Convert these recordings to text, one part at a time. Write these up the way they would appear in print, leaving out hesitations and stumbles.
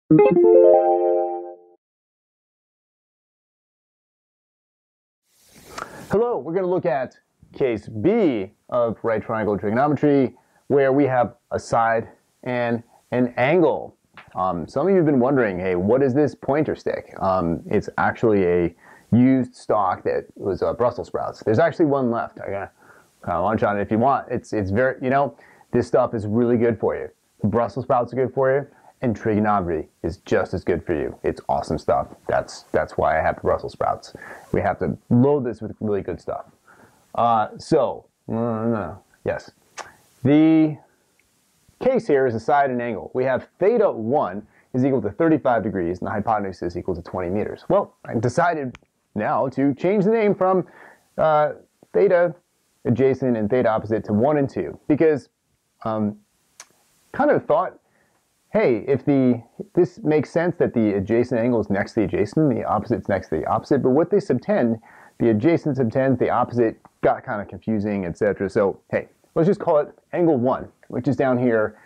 Hello, we're going to look at case B of right triangle trigonometry, where we have a side and an angle. Some of you have been wondering, hey, what is this pointer stick? It's actually a used stock that was Brussels sprouts. There's actually one left. I got kind of lunch on it if you want. It's very, this stuff is really good for you. Brussels sprouts are good for you, and trigonometry is just as good for you. It's awesome stuff. That's why I have the Brussels sprouts. We have to load this with really good stuff. Yes. The case here is a side and angle. We have theta 1 is equal to 35 degrees and the hypotenuse is equal to 20 meters. Well, I decided now to change the name from theta adjacent and theta opposite to 1 and 2 because kind of thought, hey, if this makes sense that the adjacent angle is next to the adjacent, the opposite's next to the opposite, but what they subtend, the adjacent subtends, the opposite got kind of confusing, etc. So, hey, let's just call it angle 1, which is down here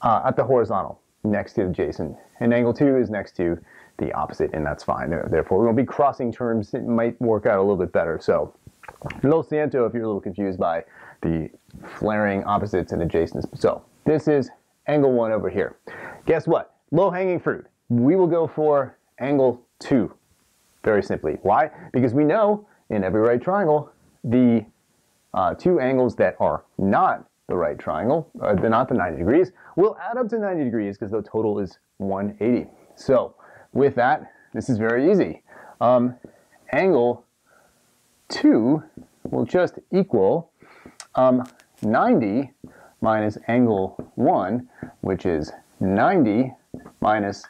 at the horizontal, next to the adjacent, and angle 2 is next to the opposite, and that's fine. Therefore, we won't be crossing terms. It might work out a little bit better. So, lo siento if you're a little confused by the flaring opposites and adjacents. So, this is angle 1 over here. Guess what? Low-hanging fruit. We will go for angle 2, very simply. Why? Because we know in every right triangle, the two angles that are not the right triangle, they're not the 90 degrees, will add up to 90 degrees because the total is 180. So with that, this is very easy. Angle 2 will just equal 90 minus angle 1, which is 90 minus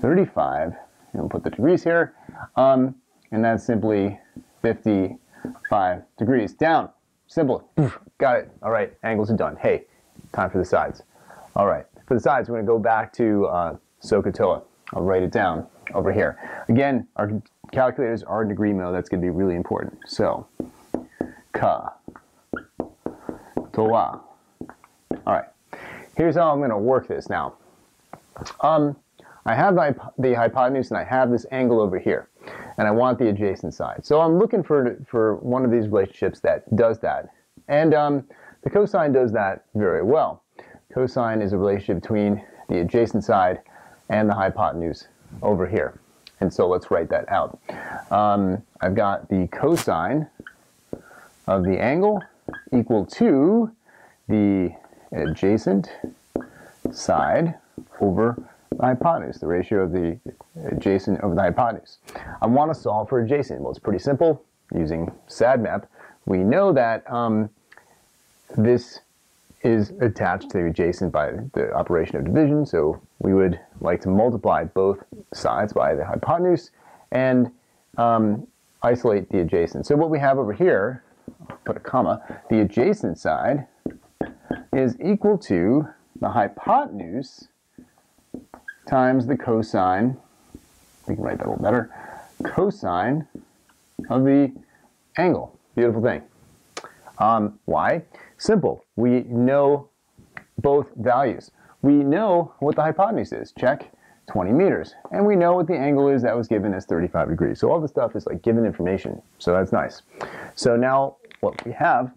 35. We'll put the degrees here, and that's simply 55 degrees. Down. Simple. Got it. All right, angles are done. Hey, time for the sides. All right, for the sides, we're going to go back to SOHCAHTOA. I'll write it down over here. Again, our calculators are in degree mode. That's going to be really important. So, ka, toa. All right, here's how I'm going to work this now. I have the hypotenuse and I have this angle over here, and I want the adjacent side. So I'm looking for one of these relationships that does that, and the cosine does that very well. Cosine is a relationship between the adjacent side and the hypotenuse over here, and so let's write that out. I've got the cosine of the angle equal to the adjacent side over the hypotenuse, the ratio of the adjacent over the hypotenuse. I want to solve for adjacent. Well, it's pretty simple. Using SADMAP, we know that this is attached to the adjacent by the operation of division, so we would like to multiply both sides by the hypotenuse and isolate the adjacent. So what we have over here, I'll put a comma, the adjacent side is equal to the hypotenuse times the cosine, we can write that a little better, cosine of the angle. Beautiful thing. Why? Simple. We know both values. We know what the hypotenuse is. Check, 20 meters. And we know what the angle is that was given as 35 degrees. So all this stuff is like given information. So that's nice. So now what we have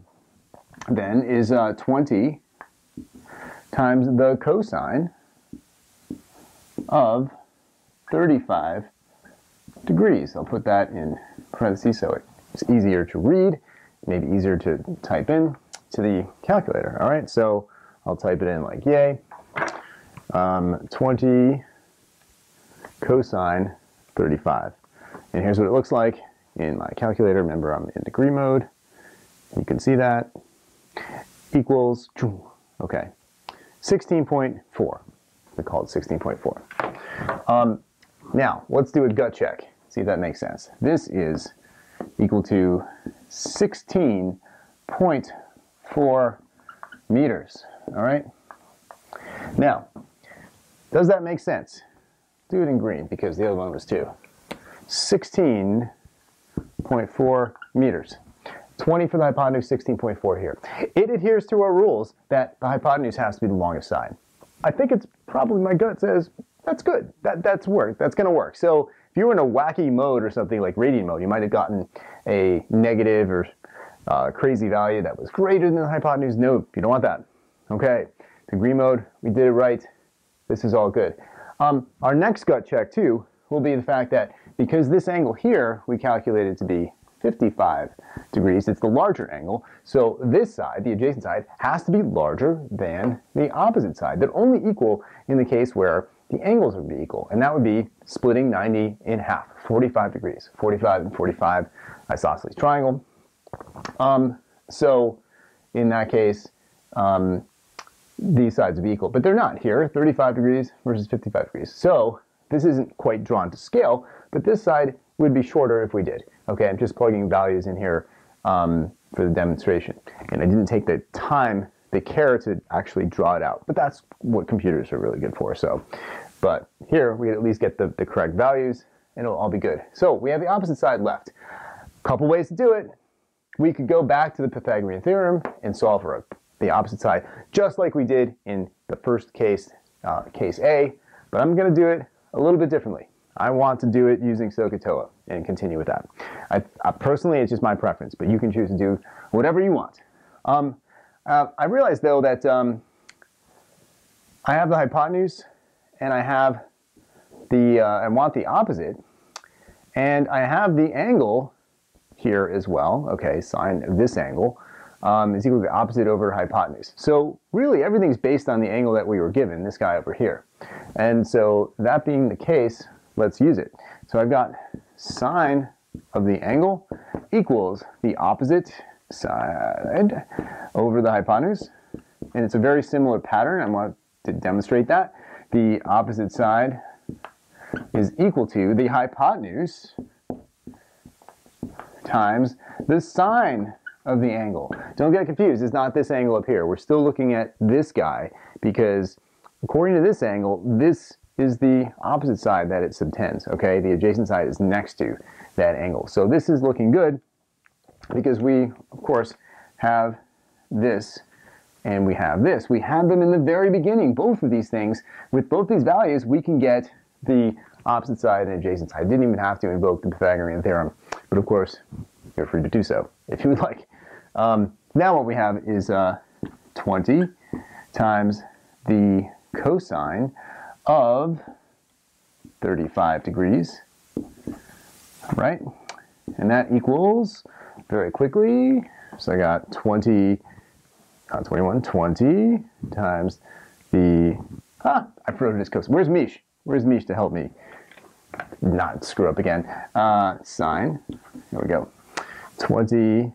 then is 20 times the cosine of 35 degrees. I'll put that in parentheses so it's easier to read, maybe easier to type in to the calculator. All right, so I'll type it in like yay. 20 cosine 35. And here's what it looks like in my calculator. Remember, I'm in degree mode. You can see that. Equals, okay, 16.4. We call it 16.4. Now, let's do a gut check. See if that makes sense. This is equal to 16.4 meters. All right? Now, does that make sense? Do it in green because the other one was 2. 16.4 meters. 20 for the hypotenuse, 16.4 here. It adheres to our rules that the hypotenuse has to be the longest side. I think it's probably, my gut says, that's good. That's going to work. So if you were in a wacky mode or something like radian mode, you might have gotten a negative or crazy value that was greater than the hypotenuse. No, you don't want that. Okay, degree mode, we did it right. This is all good. Our next gut check too will be the fact that because this angle here we calculated to be 55 degrees, it's the larger angle, so this side, the adjacent side, has to be larger than the opposite side. They're only equal in the case where the angles would be equal, and that would be splitting 90 in half, 45 degrees, 45 and 45, isosceles triangle. So in that case, these sides would be equal, but they're not here, 35 degrees versus 55 degrees. So this isn't quite drawn to scale, but this side would be shorter if we did. Okay, I'm just plugging values in here for the demonstration. And I didn't take the time, the care to actually draw it out, but that's what computers are really good for. So, but here we at least get the correct values and it'll all be good. So we have the opposite side left. Couple ways to do it. We could go back to the Pythagorean theorem and solve for the opposite side, just like we did in the first case, case A, but I'm going to do it a little bit differently. I want to do it using SOHCAHTOA and continue with that. I personally, it's just my preference, but you can choose to do whatever you want. I realize though that I have the hypotenuse and I have the, I want the opposite, and I have the angle here as well. Okay, sine of this angle is equal to the opposite over hypotenuse. So really everything's based on the angle that we were given, this guy over here. And so that being the case, let's use it. So I've got sine of the angle equals the opposite side over the hypotenuse. And it's a very similar pattern. I want to demonstrate that. The opposite side is equal to the hypotenuse times the sine of the angle. Don't get confused, it's not this angle up here. We're still looking at this guy because according to this angle, this is the opposite side that it subtends, okay? The adjacent side is next to that angle. So this is looking good because we, of course, have this and we have this. We had them in the very beginning, both of these things. With both these values, we can get the opposite side and adjacent side. I didn't even have to invoke the Pythagorean theorem, but of course, you're free to do so if you would like. Now what we have is 20 times the cosine of 35 degrees, right? And that equals, very quickly, so I got 20 times the, I wrote it as cosine. Where's Mish? Where's Mish to help me not screw up again? Sine, here we go. 20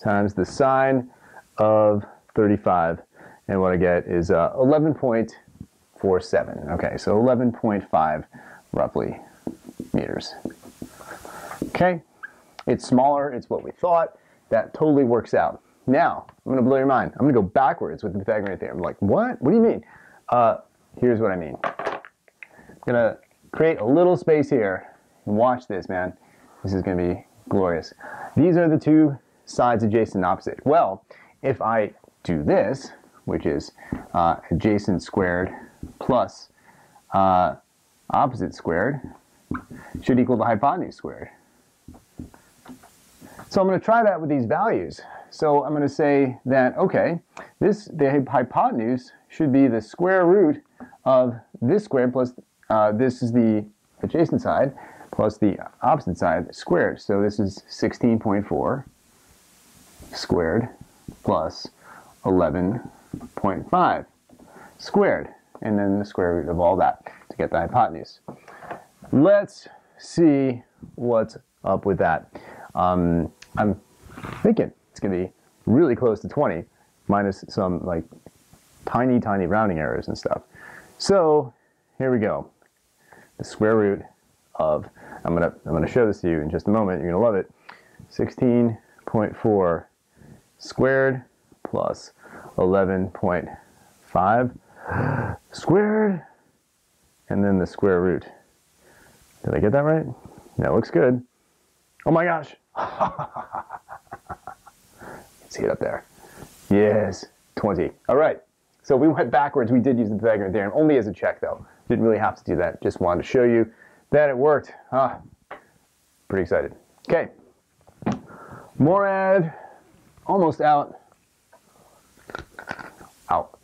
times the sine of 35, and what I get is 11.47. Okay, so 11.5 roughly meters. Okay, it's smaller, it's what we thought. That totally works out. Now, I'm going to blow your mind. I'm going to go backwards with the Pythagorean theorem. I'm like, what? What do you mean? Here's what I mean. I'm going to create a little space here and watch this, man. This is going to be glorious. These are the two sides adjacent and opposite. Well, if I do this, which is adjacent squared plus opposite squared, should equal the hypotenuse squared. So I'm going to try that with these values. So I'm going to say that, okay, the hypotenuse should be the square root of this squared plus, this is the adjacent side, plus the opposite side squared. So this is 16.4 squared plus 11.5 squared. And then the square root of all that to get the hypotenuse. Let's see what's up with that. I'm thinking it's going to be really close to 20, minus some like tiny rounding errors and stuff. So here we go. The square root of, I'm gonna show this to you in just a moment. You're gonna love it. 16.4 squared plus 11.5 squared, and then the square root. Did I get that right? That looks good. Oh my gosh. See it up there. Yes, 20. All right. So we went backwards. We did use the Pythagorean theorem, only as a check though. Didn't really have to do that. Just wanted to show you that it worked. Pretty excited. Okay. Morad, almost out. Out.